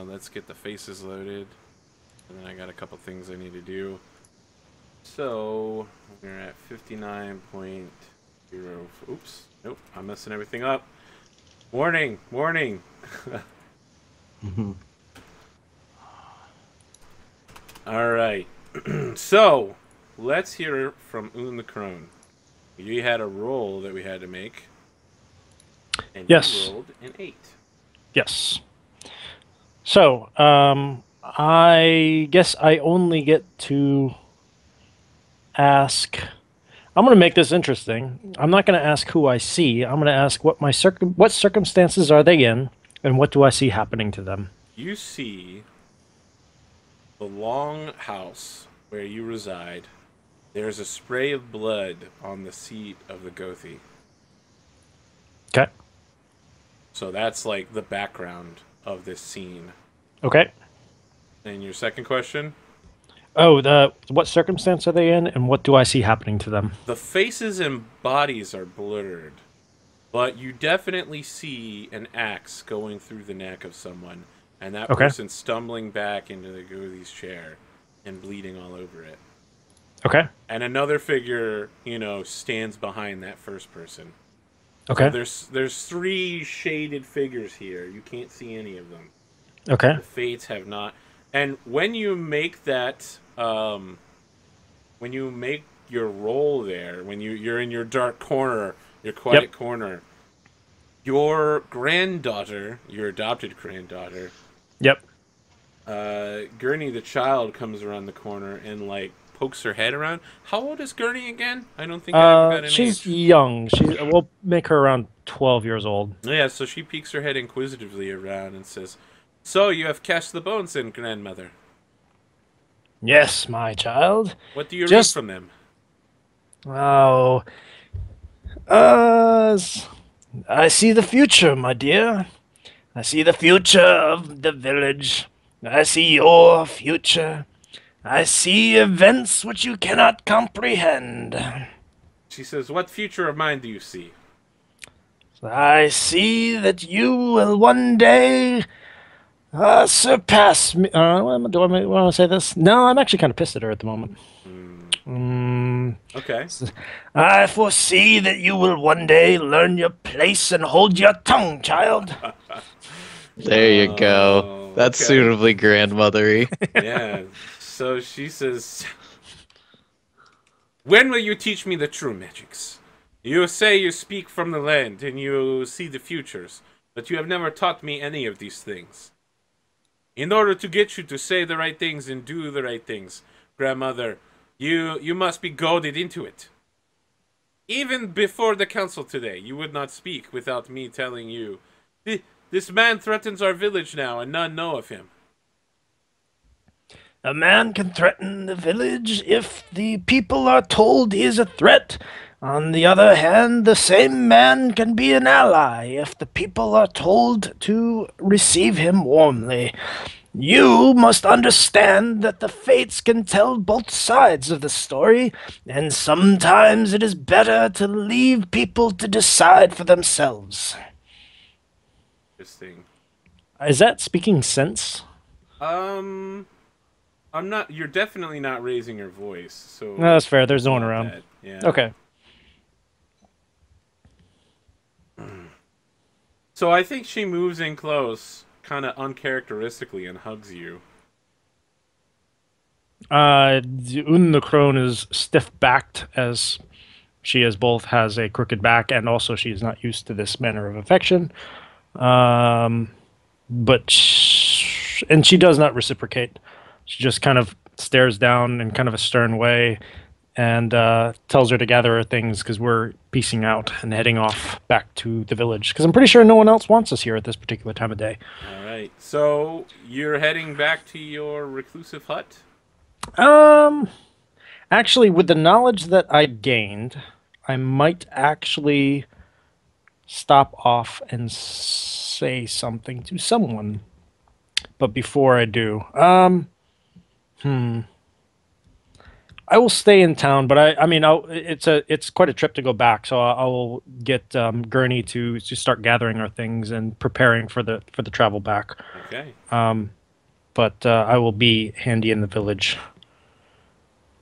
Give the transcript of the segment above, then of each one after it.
Let's get the faces loaded. And then I got a couple things I need to do. So, we're at 59.0. Oops. Nope, I'm messing everything up. Warning! Warning! Alright. So, let's hear from Un the Crone. You had a roll that we had to make. And Yes. you rolled an 8. Yes. So, I guess I only get to ask. I'm going to make this interesting. I'm not going to ask who I see. I'm going to ask what circumstances are they in, and what do I see happening to them. You see the long house where you reside. There's a spray of blood on the seat of the Gothi. Okay. So that's like the background of this scene. Okay. And your second question? Oh, what circumstance are they in, and what do I see happening to them? The faces and bodies are blurred, but you definitely see an axe going through the neck of someone, and that Okay. person stumbling back into the Gothi's chair and bleeding all over it. Okay. And another figure, stands behind that first person. Okay. So there's 3 shaded figures here. You can't see any of them. Okay. The fates have not. And when you make that, when you make your roll there, when you're in your dark corner, your quiet corner, your granddaughter, your adopted granddaughter, Yep. Gurney the child comes around the corner and pokes her head around. How old is Gurney again? I don't think I ever got an She's age. young. We'll make her around 12 years old. Yeah, so she peeks her head inquisitively around and says, "So you have cached the bones then, grandmother? Yes, my child. What do you read Just from them?" oh, uh, I see the future, my dear. I see the future of the village. I see your future. I see events which you cannot comprehend. She says, "What future of mine do you see?" I see that you will one day surpass me. Do I want to say this? No, I'm actually kind of pissed at her at the moment. Okay. I foresee that you will one day learn your place and hold your tongue, child. There you go. That's Okay. suitably grandmothery. Yeah. So she says, "When will you teach me the true magics? You say you speak from the land and you see the futures, but you have never taught me any of these things. In order to get you to say the right things and do the right things, grandmother, you must be goaded into it. Even before the council today, you would not speak without me telling you, this man threatens our village now and none know of him. A man can threaten the village if the people are told he is a threat. On the other hand, the same man can be an ally if the people are told to receive him warmly. You must understand that the fates can tell both sides of the story, and sometimes it is better to leave people to decide for themselves." Interesting. Is that speaking sense? Um, I'm not. You're definitely not raising your voice, so No, that's fair. There's no one not around. bad. Yeah. Okay. So I think she moves in close, kind of uncharacteristically, and hugs you. Un the crone is stiff-backed as she is both has a crooked back and also she is not used to this manner of affection. And she does not reciprocate. She just kind of stares down in kind of a stern way and tells her to gather her things because we're piecing out and heading off back to the village because I'm pretty sure no one else wants us here at this particular time of day. All right. So you're heading back to your reclusive hut. Um, Actually, with the knowledge that I gained, I might actually stop off and say something to someone. But before I do, I will stay in town, but I mean, it's quite a trip to go back, so I will get Gurney to start gathering our things and preparing for the travel back. Okay. But I will be handy in the village.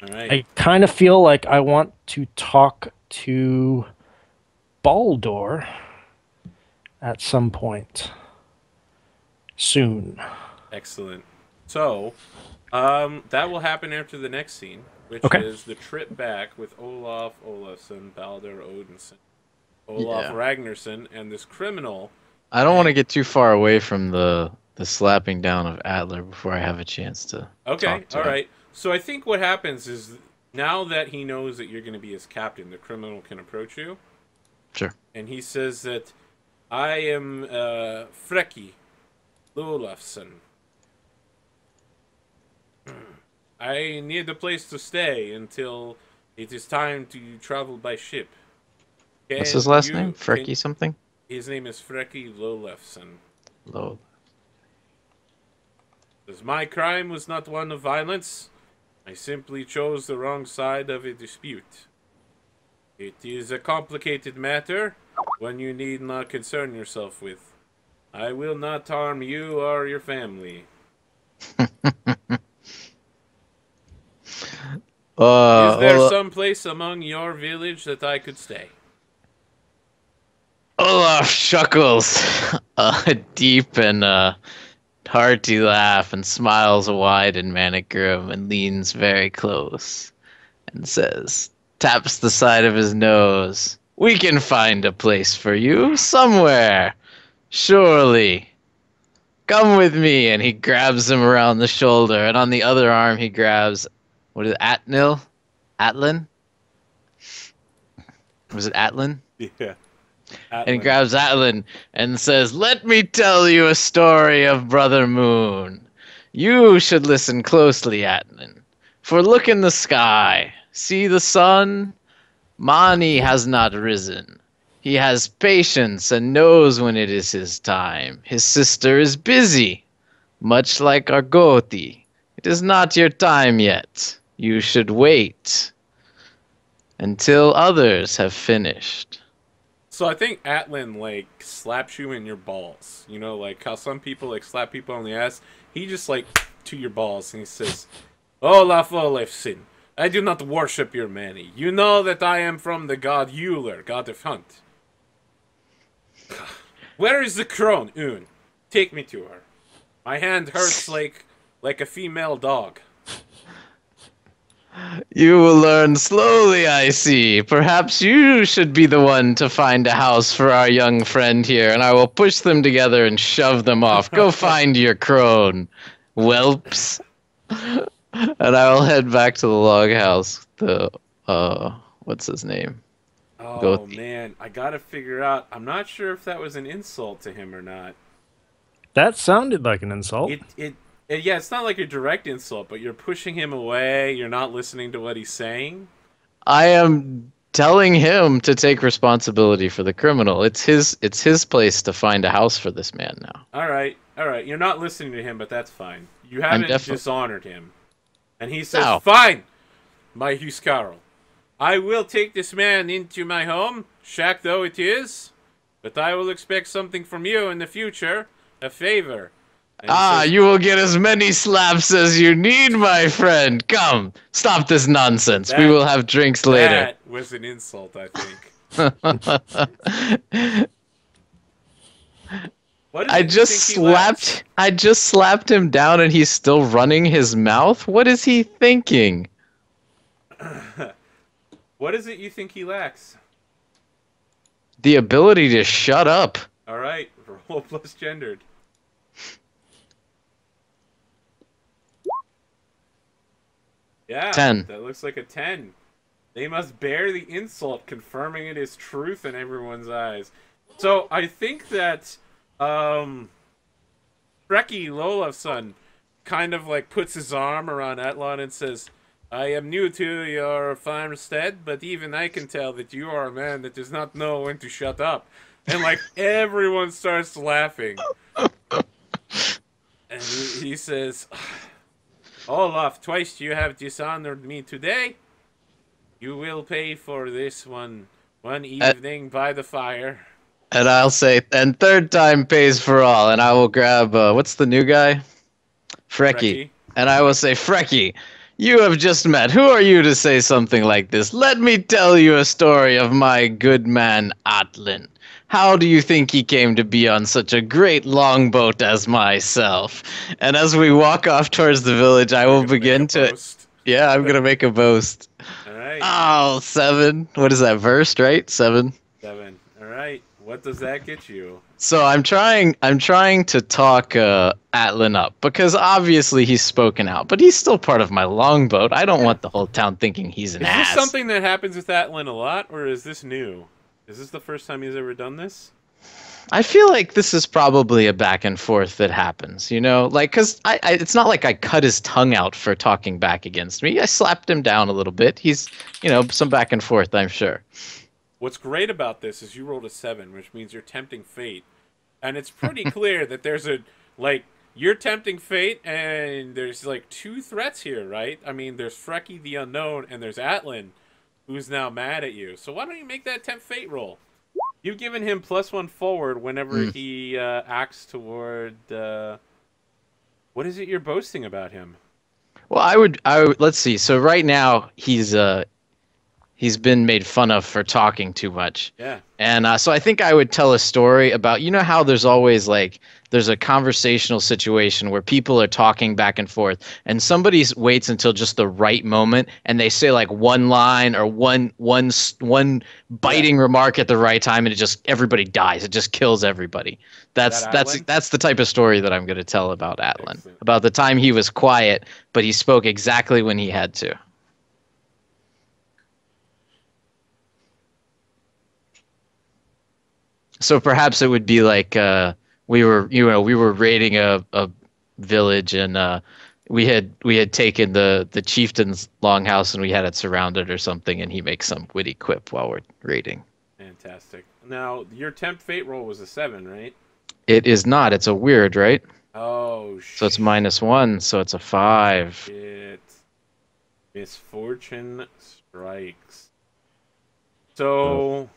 All right. I kind of feel like I want to talk to Baldur at some point soon. Excellent. So, that will happen after the next scene, which Okay. is the trip back with Olaf Olafsson, Baldur Odinson, Olaf Ragnarsson, and this criminal. I don't want to get too far away from the slapping down of Atler before I have a chance to Okay, talk to all him. right. So I think what happens is now that he knows that you're going to be his captain, the criminal can approach you, Sure. and he says that I am Freki Olafsson. I need a place to stay until it is time to travel by ship. What's his last you- name? Frecky something? His name is Freki Lolefsson. Low. As my crime was not one of violence, I simply chose the wrong side of a dispute. It is a complicated matter, one you need not concern yourself with. I will not harm you or your family. Is there some place among your village that I could stay? Olaf chuckles a deep and hearty laugh and smiles wide and manic grim and leans very close and says, taps the side of his nose, "We can find a place for you somewhere, surely. Come with me." And he grabs him around the shoulder, and on the other arm he grabs, what is it, Atnil? Atlin? Was it Atlin? Yeah. And he grabs Atlin and says, "Let me tell you a story of Brother Moon. You should listen closely, Atlin. For look in the sky. See the sun? Mani has not risen. He has patience and knows when it is his time. His sister is busy, much like Argoti. It is not your time yet. You should wait until others have finished." So I think Atlin like slaps you in your balls. You know, like how some people like slap people on the ass. He just like to your balls and he says, "Olaf Olafsson, I do not worship your many. You know that I am from the god Euler, god of hunt. Where is the crone, Un? Take me to her. My hand hurts like a female dog." "You will learn slowly, I see. Perhaps you should be the one to find a house for our young friend here, and I will push them together and shove them off. Go find your crone, whelps." And I will head back to the log house. What's his name? Oh Gothi. man, I gotta figure out. I'm not sure if that was an insult to him or not. That sounded like an insult. Yeah, it's not like a direct insult, but you're pushing him away. You're not listening to what he's saying. I am telling him to take responsibility for the criminal. It's his place to find a house for this man now. All right. You're not listening to him, but that's fine. You haven't dishonored him. And he says, No. "Fine, my Huskarl. I will take this man into my home, shack though it is, but I will expect something from you in the future, a favor." And he says, You will get as many slaps as you need, my friend. Come, stop this nonsense. We will have drinks later. That was an insult, I think. What is I it you just think he lacks? slapped him down and he's still running his mouth? What is he thinking? What is it you think he lacks? The ability to shut up. All right, roll plus gendered. Yeah, 10. That looks like a 10. They must bear the insult, confirming it is truth in everyone's eyes. So I think that Freki Lolafsson kind of like puts his arm around Atlan and says, "I am new to your farmstead, but even I can tell that you are a man that does not know when to shut up." And like everyone starts laughing. And he says, Olaf, twice you have dishonored me today. You will pay for this one And, evening by the fire. and I'll say, and third time pays for all. And I will grab, what's the new guy? Frecky. Frecky. And I will say, Frecky, you have just met. Who are you to say something like this? Let me tell you a story of my good man, Atlin. How do you think he came to be on such a great longboat as myself? And as we walk off towards the village, I You're will gonna make a begin to. boast. Yeah, I'm going to make a boast. All right. Oh, 7. What is that, verse, right? 7. 7. All right. What does that get you? So I'm trying to talk Atlin up because obviously he's spoken out, but he's still part of my longboat. I don't want the whole town thinking he's an Is this ass. something that happens with Atlin a lot, or is this new? Is this the first time he's ever done this? I feel like this is probably a back and forth that happens, you know, like because it's not like I cut his tongue out for talking back against me. I slapped him down a little bit. He's, some back and forth, I'm sure. What's great about this is you rolled a 7, which means you're tempting fate. And it's pretty clear that there's you're tempting fate, and there's like 2 threats here, right? I mean, there's Frecky the Unknown, and there's Atlin, who's now mad at you. So why don't you make that tempt fate roll? You've given him +1 forward whenever he acts toward. What is it you're boasting about him? Well, I would. Let's see. So right now he's been made fun of for talking too much. Yeah. And so I think I would tell a story about, how there's always there's a conversational situation where people are talking back and forth and somebody waits until just the right moment and they say like one line or one biting remark at the right time, and it just, everybody dies. It just kills everybody. That's the type of story that I'm going to tell about Atlin. Excellent. About the time he was quiet, but he spoke exactly when he had to. So perhaps it would be like we were raiding a village, and we had taken the chieftain's longhouse and we had it surrounded or something, and he makes some witty quip while we're raiding. Fantastic. Now, your tempt fate roll was a 7, right? It is not. It's a weird, right? Oh, So it's -1, so it's a 5. shit. Misfortune strikes. So,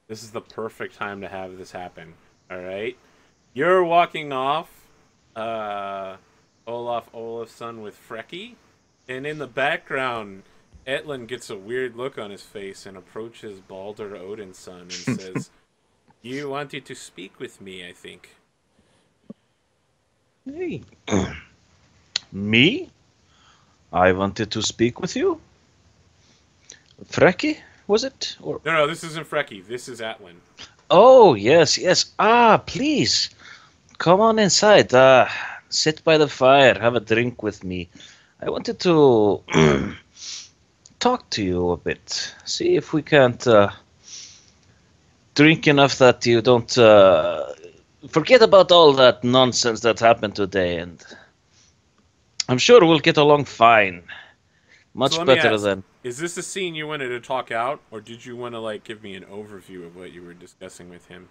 this is the perfect time to have this happen. All right? You're walking off, Olaf Olafsson with Frecky, and in the background, Etlin gets a weird look on his face and approaches Baldur Odinson and says, "You wanted to speak with me, I think." Hey. Me? I wanted to speak with you? Frecky, was it? Or No, this isn't Frecky. This is Atlin. Oh, yes, yes. Please. Come on inside. Sit by the fire, have a drink with me. I wanted to talk to you a bit. See if we can't drink enough that you don't forget about all that nonsense that happened today, and I'm sure we'll get along fine. Much So let me better ask, than... is this a scene you wanted to talk out, or did you want to give me an overview of what you were discussing with him?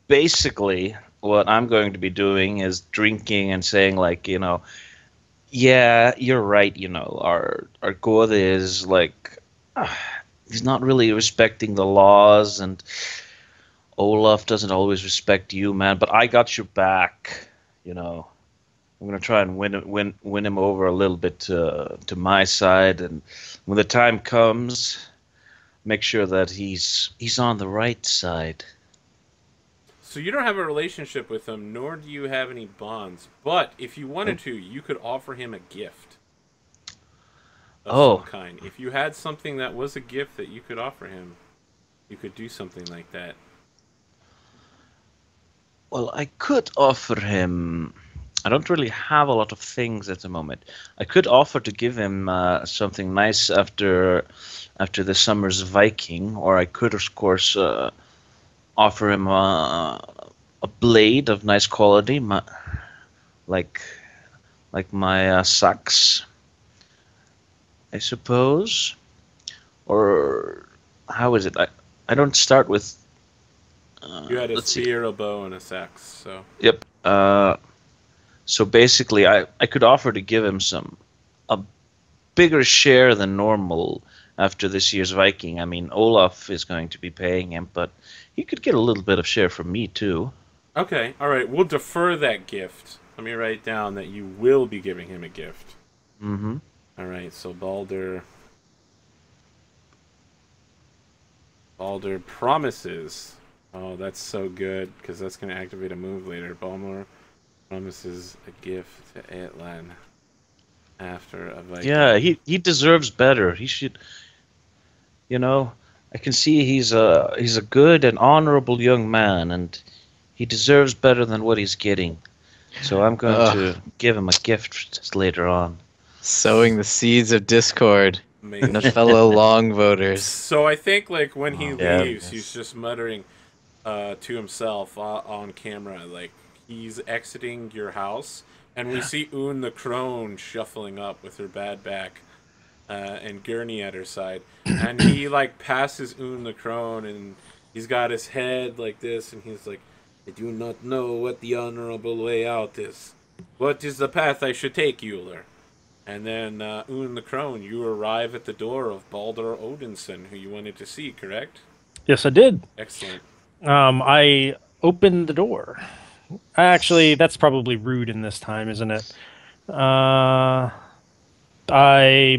Basically, what I'm going to be doing is drinking and saying, yeah, you're right, our god is he's not really respecting the laws, and Olaf doesn't always respect you, man, but I got your back, I'm gonna try and win him over a little bit to my side, and when the time comes, make sure that he's on the right side. So you don't have a relationship with him, nor do you have any bonds. But if you wanted to, you could offer him a gift of some kind. If you had something that was a gift that you could offer him, you could do something like that. Well, I could offer him... I don't really have a lot of things at the moment. I could offer to give him something nice after the summer's Viking, or I could, of course, offer him a blade of nice quality, like my sax, I suppose. Or how is it? I don't start with. You had a spear, a bow, and a sax. So. Yep. So basically, I could offer to give him a bigger share than normal after this year's Viking. I mean, Olaf is going to be paying him, but he could get a little bit of share from me too. Okay, all right. We'll defer that gift. Let me write down that you will be giving him a gift. Mm-hmm. All right. So Balder promises. Oh, that's so good because that's going to activate a move later. Balder promises a gift to Aetlan after a Viking. Yeah, he deserves better. He should, you know, I can see he's a good and honorable young man, and he deserves better than what he's getting. So I'm going to give him a gift later on. Sowing the seeds of discord in Amazing. the fellow long voters. So I think like when he Yeah. leaves, he's just muttering to himself on camera, like he's exiting your house, and we see Un the crone shuffling up with her bad back, and Gurney at her side, and he like passes Un the crone, and he's got his head like this, and he's like, "I do not know what the honorable way out is. What is the path I should take, Euler?" And then, Un the crone, you arrive at the door of Baldur Odinson, who you wanted to see, correct? Yes, I did. Excellent. I opened the door. Actually, that's probably rude in this time, isn't it? I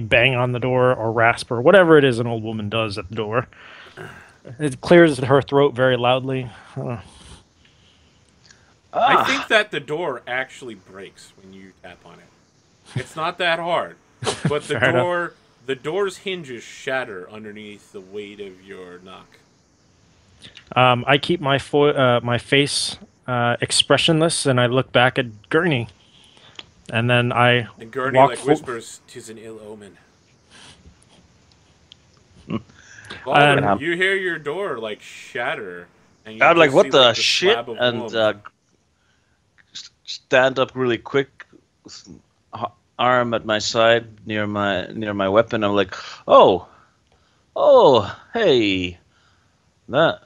bang on the door or rasp or whatever it is an old woman does at the door. It clears her throat very loudly. I think that the door actually breaks when you tap on it. It's not that hard, but the door's hinges shatter underneath the weight of your knock. I keep my my face expressionless, and I look back at Gurney, and then I And Gurney walk like whispers, "'Tis an ill omen." Baldur, you hear your door like shatter, and you I'm like, just what see, the like, shit? slab of And wood. stand up really quick, arm at my side near my weapon. I'm like, oh, hey, that,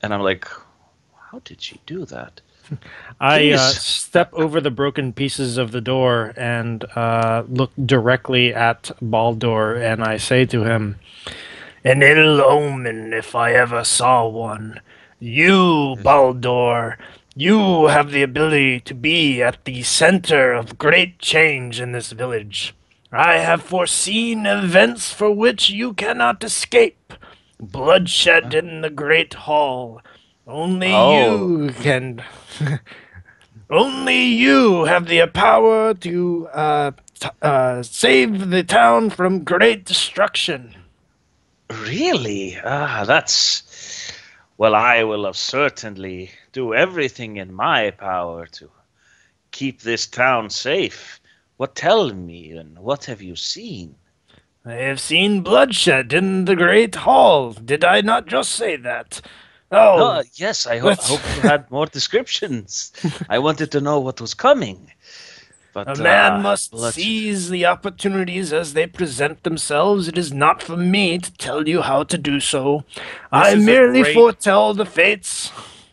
and I'm like, how did she do that? I Jeez. step over the broken pieces of the door and look directly at Baldur, and I say to him, "An ill omen, if I ever saw one. You, Baldur, you have the ability to be at the center of great change in this village. I have foreseen events for which you cannot escape. Bloodshed in the Great Hall. Only Oh. you can. Only you have the power to save the town from great destruction." Really? That's. Well, I will certainly do everything in my power to keep this town safe. Tell me, and what have you seen? I have seen bloodshed in the Great Hall. Did I not just say that? Oh, Yes, I let's- hope you had more descriptions. I wanted to know what was coming. But a man must bloodshed. seize the opportunities as they present themselves. It is not for me to tell you how to do so. I is a merely great- foretell the fates.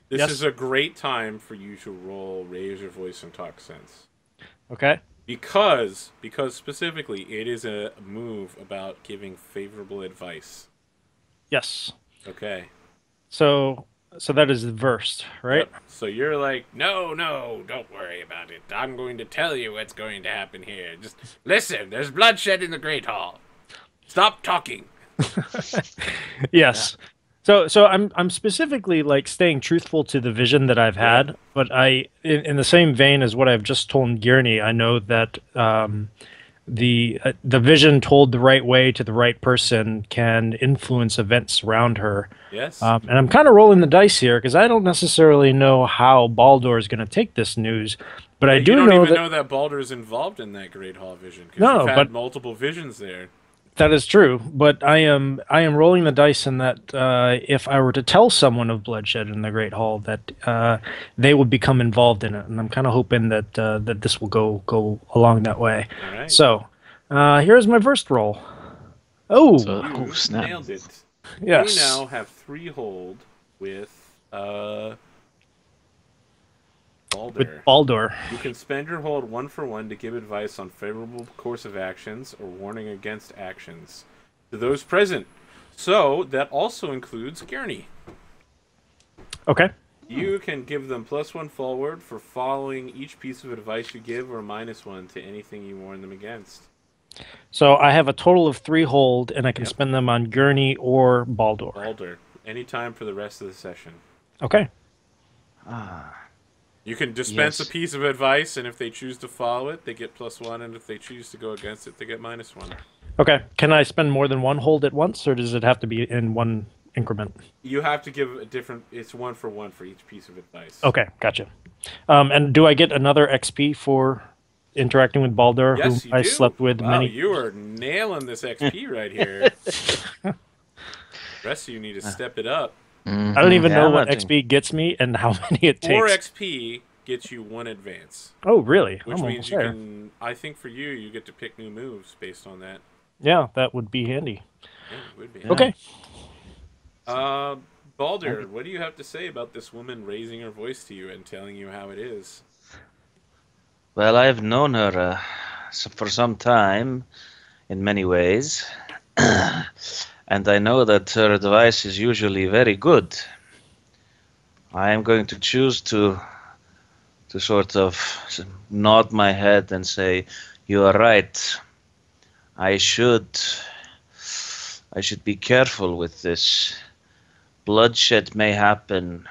This Yes. is a great time for you to roll raise your voice and talk sense. Okay. Because specifically, it is a move about giving favorable advice. Yes. Okay. So that is versed, right? Yep. So you're like, no, don't worry about it. I'm going to tell you what's going to happen here. Just listen, there's bloodshed in the Great Hall. Stop talking. Yes. So I'm specifically like staying truthful to the vision that I've had, but in the same vein as what I've just told Gurney, I know that the vision told the right way to the right person can influence events around her. Yes. And I'm kind of rolling the dice here because I don't necessarily know how Baldur is going to take this news, but I do you don't know even that know that Baldur's involved in that Great Hall vision because No, you've had but- multiple visions there. that is true. But I am rolling the dice in that if I were to tell someone of bloodshed in the Great Hall, that they would become involved in it, and I'm kind of hoping that that this will go along that way. All right. So here's my first roll. Oh, You snap. nailed it. yes. You now have 3 hold with Baldur. Baldur. You can spend your hold 1 for 1 to give advice on favorable course of actions or warning against actions to those present. So that also includes Gurney. Okay. You can give them +1 forward for following each piece of advice you give, or -1 to anything you warn them against. So I have a total of 3 hold, and I can Yep. spend them on Gurney or Baldur. Baldur. Anytime for the rest of the session. Okay. You can dispense Yes. a piece of advice, and if they choose to follow it, they get +1, and if they choose to go against it, they get -1. Okay. Can I spend more than 1 hold at once, or does it have to be in one increment? You have to give a different. It's 1 for 1 for each piece of advice. Okay, gotcha. And do I get another XP for interacting with Baldur, Yes, who you I do. slept with Wow, many? you are nailing this XP right here. The rest of you need to step it up. I don't even know what Damaging. XP gets me and how many it 4 takes. XP gets you 1 advance, Oh, really? which I'm means almost you there. can. I think for you, you get to pick new moves based on that. Yeah, that would be handy. Yeah, it would be. Yeah. Okay. Baldur, what do you have to say about this woman raising her voice to you and telling you how it is? Well, I've known her for some time, in many ways, and I know that her advice is usually very good. I am going to choose to sort of nod my head and say, "You are right. I should be careful with this. Bloodshed may happen,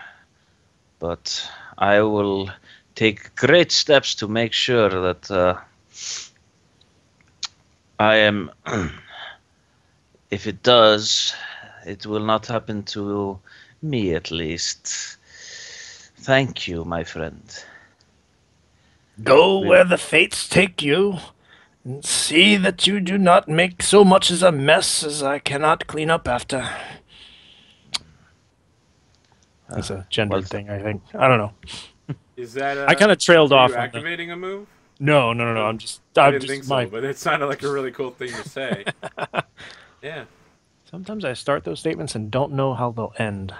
but I will take great steps to make sure that I am, if it does, it will not happen to me at least. Thank you, my friend." Go where the fates take you, and see that you do not make so much as a mess as I cannot clean up after. That's a gendered well, thing, I think. I don't know. Is that? I kind of trailed are off. you On activating a move? No. I'm I didn't think my. so, but it sounded like a really cool thing to say. Yeah. Sometimes I start those statements and don't know how they'll end.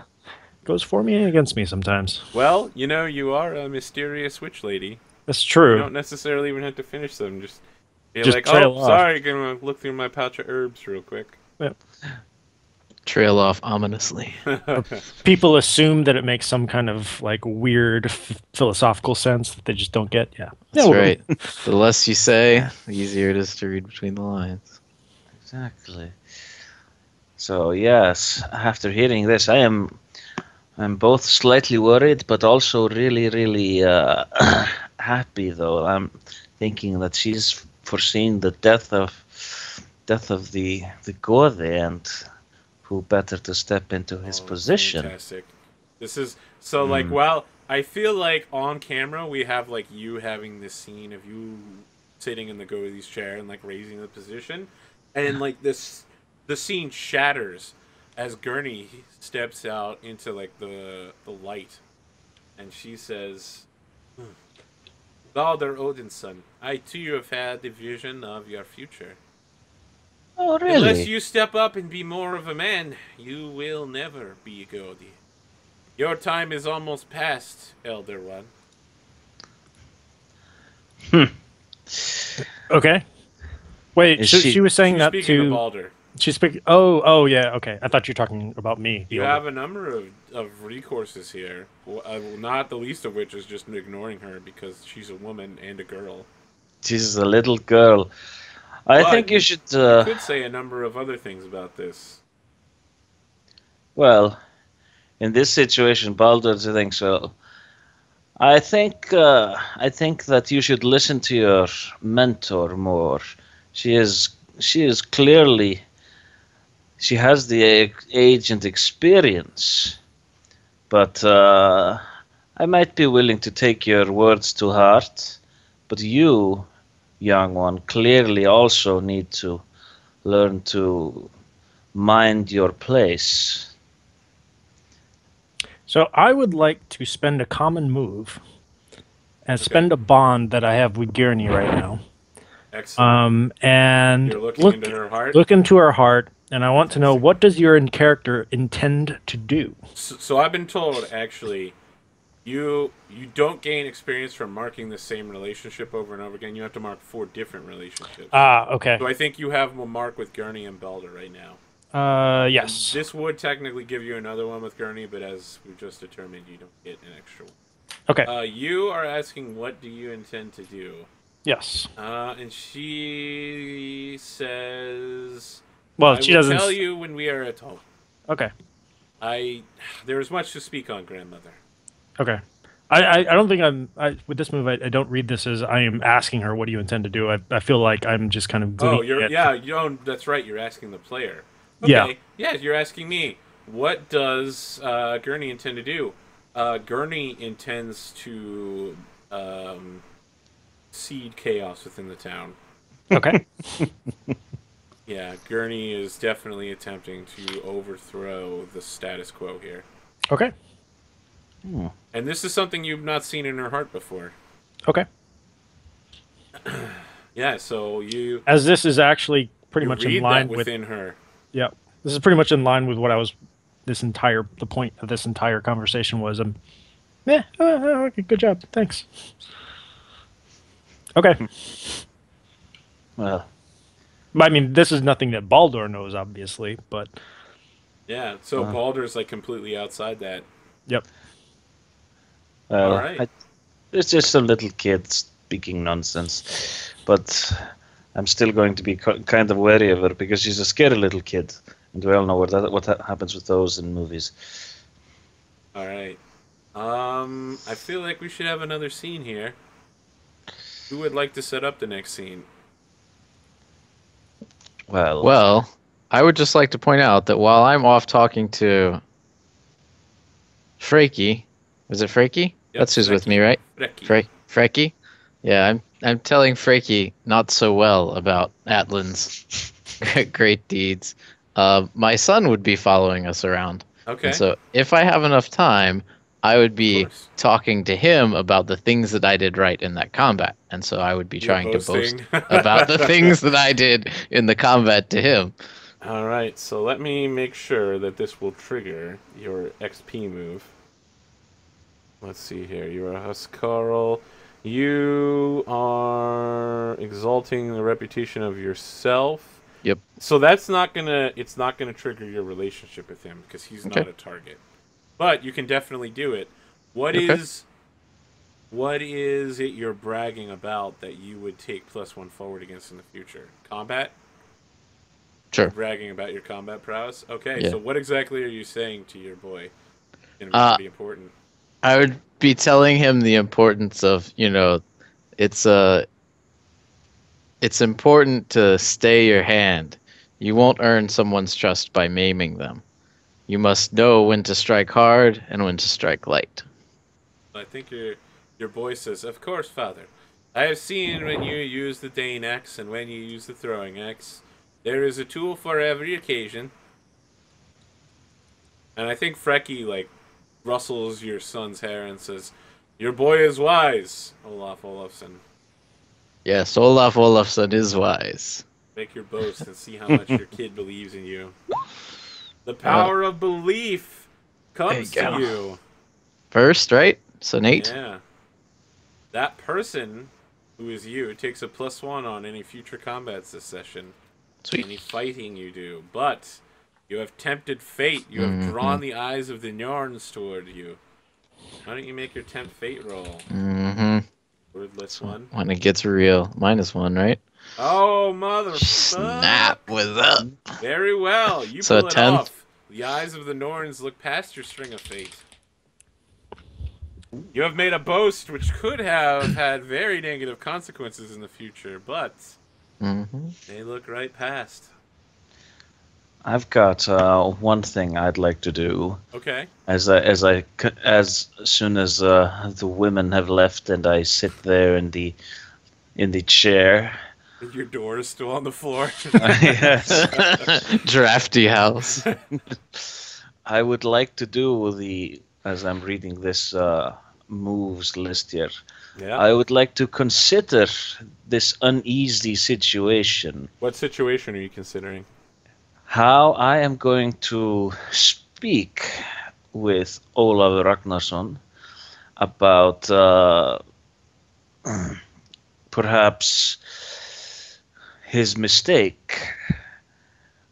Goes for me and against me sometimes. Well, you are a mysterious witch lady. That's You true. don't necessarily even have to finish them. Just be Just like, trail oh, off. sorry, gonna look through my pouch of herbs real quick. Trail off ominously. People assume that it makes some kind of like weird philosophical sense that they just don't get. Yeah. That's well, right. The less you say, the easier it is to read between the lines. Exactly. So yes, after hearing this, I'm both slightly worried, but also really, really happy. Though I'm thinking that she's foreseen the death of the Gode, and who better to step into his Oh, position? Fantastic. This is so like. Well, I feel like on camera we have like you having this scene of you sitting in the Godey's chair and like raising the position, and like the scene shatters as Gurney steps out into like the light, and she says, "Baldur Odinson, I too have had a vision of your future. Oh, really? Unless you step up and be more of a man, you will never be a Godi. Your time is almost past, Elder One." Okay. Wait, Is so she- she was saying She's that speaking of to. Baldur. She's speaking. Oh, yeah. Okay, I thought you were talking about me. the You older- have a number of recourses here, not the least of which is just ignoring her because she's a woman and a girl. She's a little girl. I But think you should. You could say a number of other things about this. Well, in this situation, Baldur, I think so. I think that you should listen to your mentor more. She is clearly. She has the age and experience, but I might be willing to take your words to heart. But you, young one, clearly also need to learn to mind your place. So I would like to spend a common move and spend a bond that I have with Gurney right now. Excellent. And You're looking into her heart. look into her heart, and I want to know, what does your character intend to do? So I've been told, actually, You don't gain experience from marking the same relationship over and over again. You have to mark 4 different relationships. Ah, okay. So I think you have a mark with Gurney and Balder right now. Yes. And this would technically give you another one with Gurney, but as we just determined, you don't get an extra one. Okay. You are asking, what do you intend to do? Yes. And she says, Well, I she will doesn't. tell you when we are at home. Okay. There is much to speak on, grandmother. Okay. I don't think with this move. I don't read this as I am asking her, "What do you intend to do?" I feel like I'm just kind of. Oh, gleaning it. that's right. You're asking the player. Yeah. Okay, yeah, you're asking me. What does Gurney intend to do? Gurney intends to seed chaos within the town. Okay. Yeah, Gurney is definitely attempting to overthrow the status quo here. Okay. And this is something you've not seen in her heart before. Okay. Yeah, so you As this is actually pretty much read in line that with. within her. Yeah. This is pretty much in line with what I was. The point of this entire conversation was. Okay, good job. Thanks. Okay. Well, I mean, this is nothing that Baldur knows, obviously, but Yeah, so Baldur's like completely outside that. yep. All right. It's just a little kid speaking nonsense, but I'm still going to be kind of wary of her because she's a scary little kid, and we all know what happens with those in movies. All right. I feel like we should have another scene here. Who would like to set up the next scene? Well, I would just like to point out that while I'm off talking to Freaky, was it Freaky? Yep, That's who's with me, right? Frecky. Freaky? Yeah, I'm telling Freaky not so well about Atlan's great deeds. My son would be following us around. Okay. And so if I have enough time, I would be course. talking to him about the things that I did right in that combat. And so I would be trying to boast about the things that I did in the combat to him. All right, so let me make sure that this will trigger your XP move. Let's see here. You're a Huskarl. You are exalting the reputation of yourself. Yep. So it's not gonna trigger your relationship with him because he's not a target. But you can definitely do it. What is it you're bragging about that you would take +1 forward against in the future? Combat? Sure. You're bragging about your combat prowess? Okay, Yeah. so what exactly are you saying to your boy? It's gonna be important. I would be telling him the importance of, it's important to stay your hand. You won't earn someone's trust by maiming them. You must know when to strike hard and when to strike light. I think your boy says, "Of course, father. I have seen when you use the Dane axe and when you use the throwing axe. There is a tool for every occasion." And I think Frecky rustles your son's hair and says, "Your boy is wise, Olaf Olafsson. Yes, Olaf Olafsson is wise. Make your boast and see how much your kid believes in you. The power of belief comes to you." First, right? So Nate? Yeah. That person, who is you, takes a +1 on any future combats this session. Sweet. Any fighting you do. But you have tempted fate. You have drawn the eyes of the Nyorns toward you. Why don't you make your tempt fate roll? Mm-hmm. Wordless one. When it gets real. -1, right? Oh, mother Snap, what's up? Very well. You So pull it 10? off. The eyes of the Norns look past your string of fate. You have made a boast which could have had very negative consequences in the future, but they look right past. I've got one thing I'd like to do. Okay. As soon as the women have left and I sit there in the chair. Your door is still on the floor. Yes. Drafty house. I would like to do as I'm reading this moves list here. Yeah. I would like to consider this uneasy situation. What situation are you considering? How I am going to speak with Olav Ragnarsson about perhaps his mistake,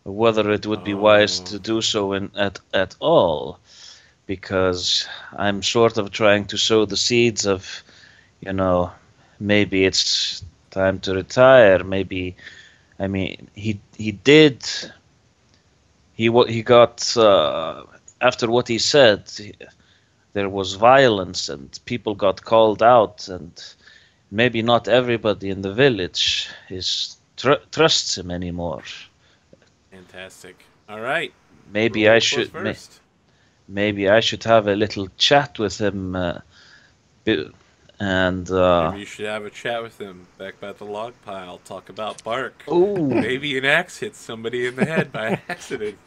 whether it would be wise to do so at all, because I'm sort of trying to sow the seeds of, maybe it's time to retire. Maybe, I mean, he got after what he said. There was violence and people got called out, and maybe not everybody in the village trusts him anymore. Fantastic. All right. Maybe Roll I goes should first. maybe I should have a little chat with him, and Maybe you should have a chat with him back by the log pile. Talk about bark. Maybe an axe hits somebody in the head by accident.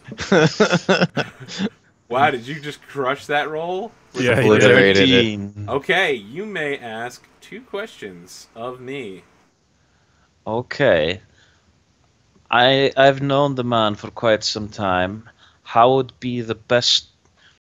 Wow, did you just crush that roll? Yeah, he Obliterated it. 13. Okay, you may ask 2 questions of me. Okay. I've known the man for quite some time. How would be the best